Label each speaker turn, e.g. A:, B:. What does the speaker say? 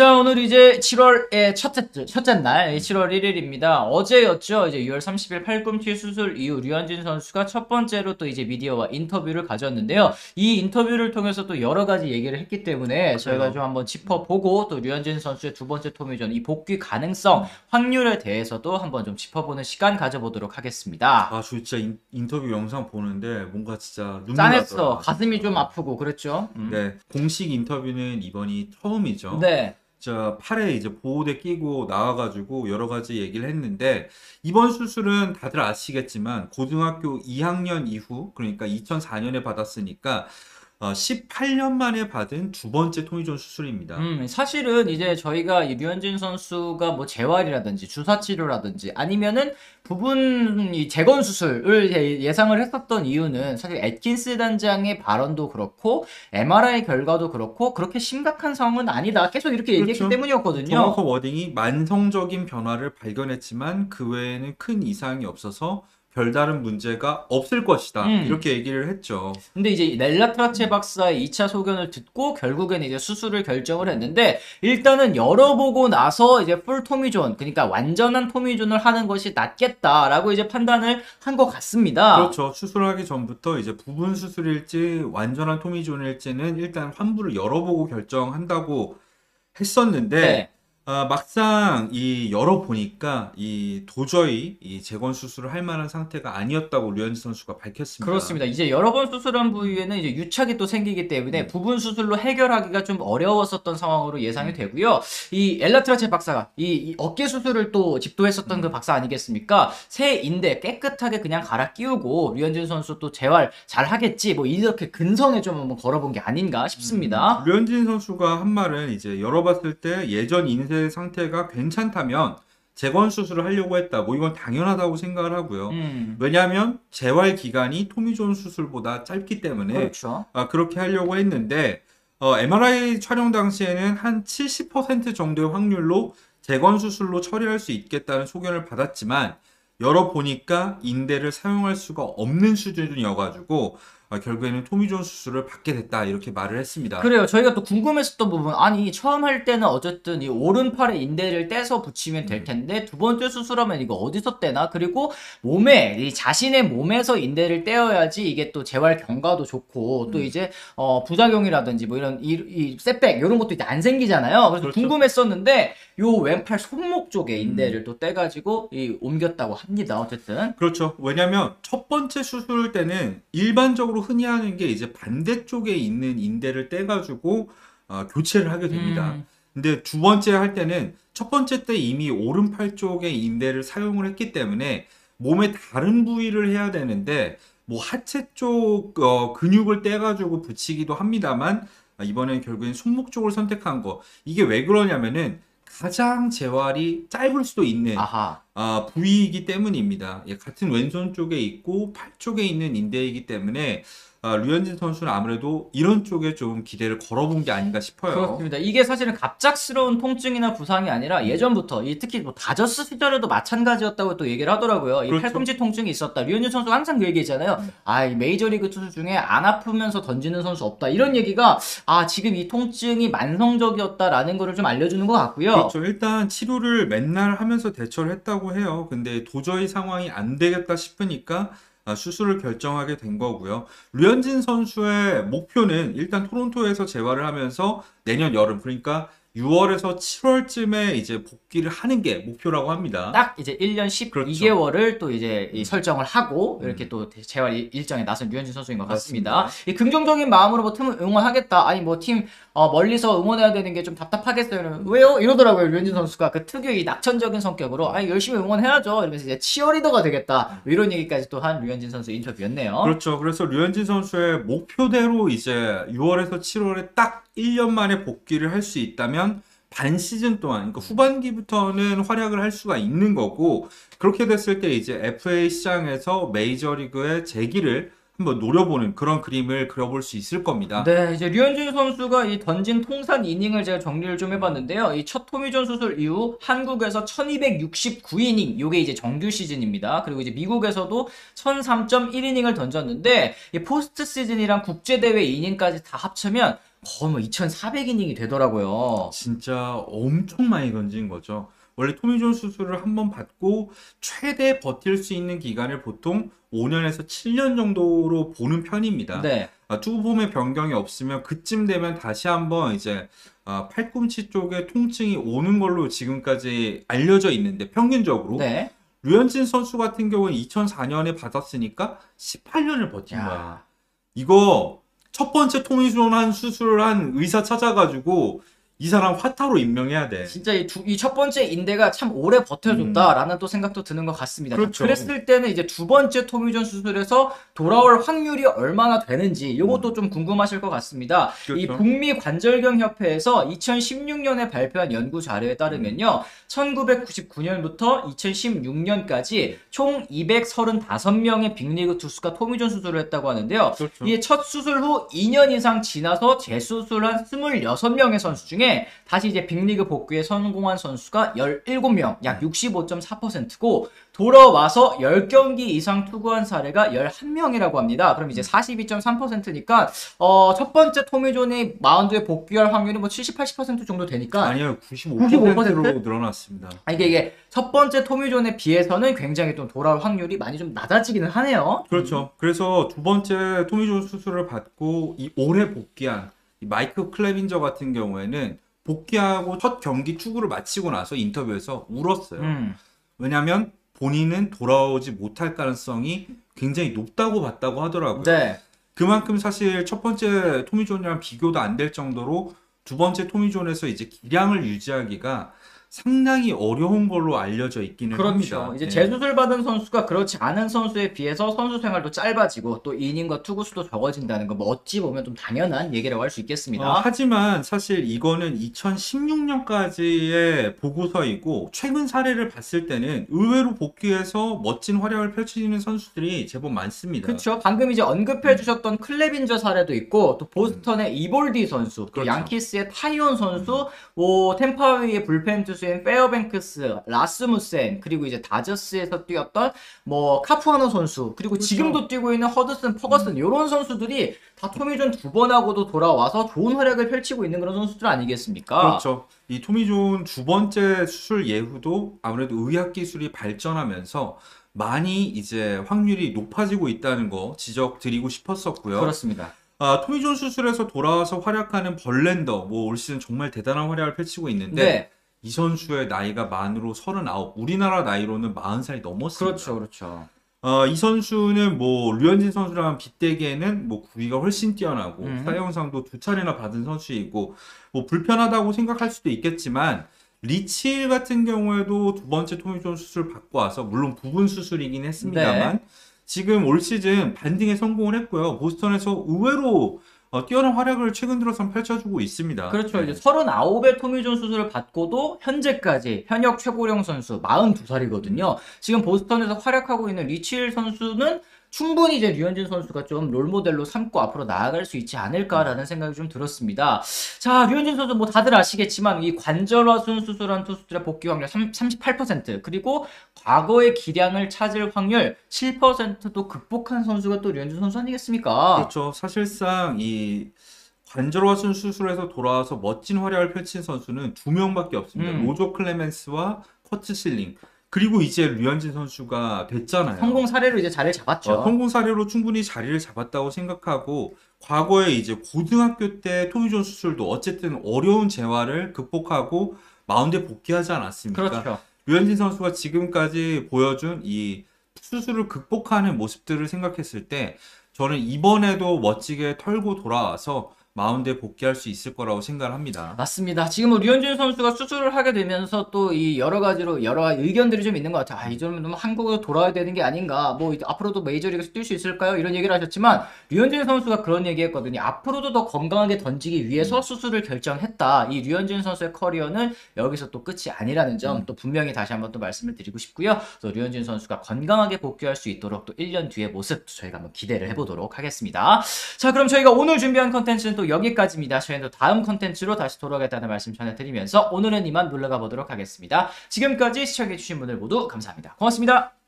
A: 자, 오늘 이제 7월의 첫째 날, 7월 1일입니다. 어제였죠. 이제 6월 30일 팔꿈치 수술 이후 류현진 선수가 첫 번째로 또 이제 미디어와 인터뷰를 가졌는데요. 이 인터뷰를 통해서 또 여러 가지 얘기를 했기 때문에 저희가 좀 한번 짚어보고 또 류현진 선수의 두 번째 토미전 이 복귀 가능성, 확률에 대해서도 한번 좀 짚어보는 시간 가져보도록 하겠습니다.
B: 아, 저 진짜 인터뷰 영상 보는데 뭔가 진짜 눈물
A: 짠했어.
B: 나더라.
A: 가슴이 좀 아프고 그랬죠.
B: 네, 공식 인터뷰는 이번이 처음이죠.
A: 네.
B: 저 팔에 이제 보호대 끼고 나와가지고 여러 가지 얘기를 했는데 이번 수술은 다들 아시겠지만 고등학교 2학년 이후 그러니까 2004년에 받았으니까 18년 만에 받은 두 번째 토미존 수술입니다.
A: 사실은 이제 저희가 이 류현진 선수가 뭐 재활이라든지 주사치료라든지 아니면은 부분 이 재건 수술을 예상을 했었던 이유는 사실 애킨스 단장의 발언도 그렇고 MRI 결과도 그렇고 그렇게 심각한 상황은 아니다. 계속 이렇게 얘기했기
B: 그렇죠.
A: 때문이었거든요.
B: 정확한 워딩이 만성적인 변화를 발견했지만 그 외에는 큰 이상이 없어서 별다른 문제가 없을 것이다. 이렇게 얘기를 했죠.
A: 근데 이제 넬라트라체 박사의 2차 소견을 듣고 결국에는 이제 수술을 결정을 했는데 일단은 열어보고 나서 이제 풀 토미존 그러니까 완전한 토미존을 하는 것이 낫겠다라고 이제 판단을 한 것 같습니다.
B: 그렇죠. 수술하기 전부터 이제 부분 수술일지 완전한 토미존일지는 일단 환부를 열어보고 결정한다고 했었는데
A: 네.
B: 막상 이 열어보니까 도저히 이 재건 수술을 할 만한 상태가 아니었다고 류현진 선수가 밝혔습니다.
A: 그렇습니다. 이제 여러 번 수술한 부위에는 이제 유착이 또 생기기 때문에 부분 수술로 해결하기가 좀 어려웠었던 상황으로 예상이 되고요. 이 엘라트라체 박사가 이 어깨 수술을 또 집도했었던 그 박사 아니겠습니까? 새 인대 깨끗하게 그냥 갈아 끼우고 류현진 선수 또 재활 잘 하겠지 뭐 이렇게 근성에 좀 한번 걸어본 게 아닌가 싶습니다.
B: 류현진 선수가 한 말은 이제 열어봤을 때 예전 인쇄 상태가 괜찮다면 재건 수술을 하려고 했다. 뭐 이건 당연하다고 생각을 하고요. 왜냐하면 재활 기간이 토미존 수술보다 짧기 때문에
A: 그렇죠.
B: 그렇게 하려고 했는데 MRI 촬영 당시에는 한 70% 정도의 확률로 재건 수술로 처리할 수 있겠다는 소견을 받았지만 열어보니까 인대를 사용할 수가 없는 수준이어가지고 결국에는 토미존 수술을 받게 됐다 이렇게 말을 했습니다.
A: 그래요. 저희가 또 궁금했었던 부분, 아니 처음 할 때는 어쨌든 이 오른팔에 인대를 떼서 붙이면 될 텐데 두 번째 수술하면 이거 어디서 떼나? 그리고 몸에 이 자신의 몸에서 인대를 떼어야지 이게 또 재활 경과도 좋고 또 이제 부작용이라든지 뭐 이런 이 셋백 이런 것도 이제 안 생기잖아요. 그래서
B: 그렇죠.
A: 궁금했었는데 요 왼팔 손목 쪽에 인대를 또 떼가지고 옮겼다고 합니다. 어쨌든.
B: 그렇죠. 왜냐하면 첫 번째 수술 때는 일반적으로 흔히 하는 게 이제 반대쪽에 있는 인대를 떼가지고 교체를 하게 됩니다. 근데 두 번째 할 때는 첫 번째 때 이미 오른팔 쪽에 인대를 사용을 했기 때문에 몸의 다른 부위를 해야 되는데 뭐 하체 쪽 근육을 떼가지고 붙이기도 합니다만 이번엔 결국엔 손목 쪽을 선택한 거. 이게 왜 그러냐면은 가장 재활이 짧을 수도 있는
A: 아하.
B: 부위이기 때문입니다. 예, 같은 왼손 쪽에 있고 팔 쪽에 있는 인대이기 때문에 류현진 선수는 아무래도 이런 쪽에 좀 기대를 걸어본 게 아닌가 싶어요.
A: 그렇습니다. 이게 사실은 갑작스러운 통증이나 부상이 아니라 예전부터 특히 뭐 다저스 시절에도 마찬가지였다고 또 얘기를 하더라고요. 이
B: 그렇죠.
A: 팔꿈치 통증이 있었다. 류현진 선수가 항상 그 얘기했잖아요. 이 메이저리그 투수 중에 안 아프면서 던지는 선수 없다. 이런 얘기가 지금 이 통증이 만성적이었다라는 거를 좀 알려주는 것 같고요.
B: 그렇죠. 일단 치료를 맨날 하면서 대처를 했다고 해요. 근데 도저히 상황이 안 되겠다 싶으니까 수술을 결정하게 된 거고요. 류현진 선수의 목표는 일단 토론토에서 재활을 하면서 내년 여름 그러니까 6월에서 7월쯤에 이제 복귀를 하는 게 목표라고 합니다.
A: 딱 이제 1년 12개월을 또 이제 설정을 하고 이렇게 또 재활 일정에 나선 류현진 선수인 것 같습니다. 이 긍정적인 마음으로 뭐 팀을 응원하겠다. 아니 뭐 팀 멀리서 응원해야 되는 게 좀 답답하겠어요. 왜요? 이러더라고요. 류현진 선수가 그 특유의 이 낙천적인 성격으로 열심히 응원해야죠. 이러면서 이제 치어리더가 되겠다. 뭐 이런 얘기까지 또 한 류현진 선수 인터뷰였네요.
B: 그렇죠. 그래서 류현진 선수의 목표대로 이제 6월에서 7월에 딱 1년 만에 복귀를 할 수 있다면 반 시즌 동안, 그러니까 후반기부터는 활약을 할 수가 있는 거고, 그렇게 됐을 때 이제 FA 시장에서 메이저리그의 재기를 한번 노려보는 그런 그림을 그려볼 수 있을 겁니다.
A: 네, 이제 류현진 선수가 이 던진 통산 이닝을 제가 정리를 좀 해봤는데요. 이 첫 토미존 수술 이후 한국에서 1269이닝, 요게 이제 정규 시즌입니다. 그리고 이제 미국에서도 1003.1이닝을 던졌는데, 이 포스트 시즌이랑 국제대회 이닝까지 다 합치면 거의 뭐 2400이닝이 되더라고요.
B: 진짜 엄청 많이 던진 거죠. 원래 토미존 수술을 한 번 받고 최대 버틸 수 있는 기간을 보통 5년에서 7년 정도로 보는 편입니다.
A: 네,
B: 투구폼의 변경이 없으면 그쯤 되면 다시 한번 이제 팔꿈치 쪽에 통증이 오는 걸로 지금까지 알려져 있는데 평균적으로
A: 네.
B: 류현진 선수 같은 경우는 2004년에 받았으니까 18년을 버틴
A: 야.
B: 거야. 이거 첫 번째 토미존 한 수술을 한 의사 찾아가지고 이 사람 화타로 임명해야 돼.
A: 진짜 이 첫 번째 인대가 참 오래 버텨줬다라는 또 생각도 드는 것 같습니다.
B: 그렇죠.
A: 그랬을 때는 이제 두 번째 토미존 수술에서 돌아올 확률이 얼마나 되는지 이것도 좀 궁금하실 것 같습니다. 이
B: 그렇죠.
A: 북미 관절경 협회에서 2016년에 발표한 연구 자료에 따르면요. 1999년부터 2016년까지 총 235명의 빅리그 투수가 토미존 수술을 했다고 하는데요.
B: 그렇죠.
A: 이 첫 수술 후 2년 이상 지나서 재수술한 26명의 선수 중에 다시 이제 빅리그 복귀에 성공한 선수가 17명, 약 65.4%고 돌아와서 10경기 이상 투구한 사례가 11명이라고 합니다. 그럼 이제 42.3%니까 첫 번째 토미존이 마운드에 복귀할 확률이 뭐 70, 80% 정도 되니까
B: 아니요, 95%로 늘어났습니다.
A: 이게 첫 번째 토미존에 비해서는 굉장히 좀 돌아올 확률이 많이 좀 낮아지기는 하네요.
B: 그렇죠. 그래서 두 번째 토미존 수술을 받고 이 올해 복귀한 이 마이크 클레빈저 같은 경우에는 복귀하고 첫 경기 투구를 마치고 나서 인터뷰에서 울었어요. 왜냐하면 본인은 돌아오지 못할 가능성이 굉장히 높다고 봤다고 하더라고요.
A: 네.
B: 그만큼 사실 첫 번째 토미존이랑 비교도 안 될 정도로 두 번째 토미존에서 이제 기량을 유지하기가 상당히 어려운 걸로 알려져 있기는
A: 그렇죠.
B: 합니다.
A: 이제
B: 네.
A: 재수술 받은 선수가 그렇지 않은 선수에 비해서 선수 생활도 짧아지고 또 이닝과 투구 수도 적어진다는 거 뭐 어찌 보면 좀 당연한 얘기라고 할 수 있겠습니다.
B: 하지만 사실 이거는 2016년까지의 보고서이고 최근 사례를 봤을 때는 의외로 복귀해서 멋진 활약을 펼치는 선수들이 제법 많습니다.
A: 그렇죠. 방금 이제 언급해 주셨던 클레빈저 사례도 있고 또 보스턴의 이볼디 선수, 또
B: 그렇죠.
A: 양키스의 타이온 선수, 뭐 템파웨이의 불펜 투수인 페어뱅크스, 라스무센, 그리고 이제 다저스에서 뛰었던 뭐 카푸아노 선수, 그리고
B: 그렇죠.
A: 지금도 뛰고 있는 허드슨, 퍼거슨 이런 선수들이 다 토미존 두 번 하고도 돌아와서 좋은 활약을 펼치고 있는 그런 선수들 아니겠습니까?
B: 그렇죠. 이 토미존 두 번째 수술 예후도 아무래도 의학 기술이 발전하면서 많이 이제 확률이 높아지고 있다는 거 지적드리고 싶었었고요.
A: 그렇습니다.
B: 토미존 수술에서 돌아와서 활약하는 벌랜더, 뭐 올 시즌 정말 대단한 활약을 펼치고 있는데
A: 네.
B: 이 선수의 나이가 만으로 39, 우리나라 나이로는 40살이 넘었습니다.
A: 그렇죠, 그렇죠.
B: 이 선수는 뭐 류현진 선수랑 빗대기에는 뭐 구위가 훨씬 뛰어나고 사형상도 두 차례나 받은 선수이고 뭐 불편하다고 생각할 수도 있겠지만 리치 같은 경우에도 두 번째 토미존 수술 받고 와서 물론 부분 수술이긴 했습니다만 지금 올 시즌 반등에 성공을 했고요. 보스턴에서 의외로 뛰어난 활약을 최근 들어서 펼쳐주고 있습니다.
A: 그렇죠. 이제 39의 토미존 수술을 받고도 현재까지 현역 최고령 선수 42살이거든요. 지금 보스턴에서 활약하고 있는 리치일 선수는 충분히 이제 류현진 선수가 좀 롤모델로 삼고 앞으로 나아갈 수 있지 않을까라는 생각이 좀 들었습니다. 자, 류현진 선수 뭐 다들 아시겠지만 이 관절화순 수술한 투수들의 복귀 확률 38%, 그리고 과거의 기량을 찾을 확률 7%도 극복한 선수가 또 류현진 선수 아니겠습니까?
B: 그렇죠. 사실상 이 관절화순 수술에서 돌아와서 멋진 활약을 펼친 선수는 두 명밖에 없습니다. 로저 클레멘스와 커트 실링. 그리고 이제 류현진 선수가 됐잖아요.
A: 성공 사례로 이제 자리를 잡았죠.
B: 성공 사례로 충분히 자리를 잡았다고 생각하고 과거에 이제 고등학교 때 토미존 수술도 어쨌든 어려운 재활을 극복하고 마운드에 복귀하지 않았습니까?
A: 그렇죠.
B: 류현진 선수가 지금까지 보여준 이 수술을 극복하는 모습들을 생각했을 때 저는 이번에도 멋지게 털고 돌아와서 마운드에 복귀할 수 있을 거라고 생각을 합니다.
A: 맞습니다. 지금 뭐 류현진 선수가 수술을 하게 되면서 또 이 여러 가지로 여러 의견들이 좀 있는 것 같아요. 아, 이 정도면 한국으로 돌아와야 되는 게 아닌가. 뭐 앞으로도 메이저리그에서 뛸 수 있을까요? 이런 얘기를 하셨지만 류현진 선수가 그런 얘기했거든요. 앞으로도 더 건강하게 던지기 위해서 수술을 결정했다. 이 류현진 선수의 커리어는 여기서 또 끝이 아니라는 점 또 분명히 다시 한번 또 말씀을 드리고 싶고요. 또 류현진 선수가 건강하게 복귀할 수 있도록 또 1년 뒤의 모습 저희가 한번 기대를 해보도록 하겠습니다. 자, 그럼 저희가 오늘 준비한 컨텐츠는 또 여기까지입니다. 저희는 또 다음 컨텐츠로 다시 돌아오겠다는 말씀 전해드리면서 오늘은 이만 물러가 보도록 하겠습니다. 지금까지 시청해주신 분들 모두 감사합니다. 고맙습니다.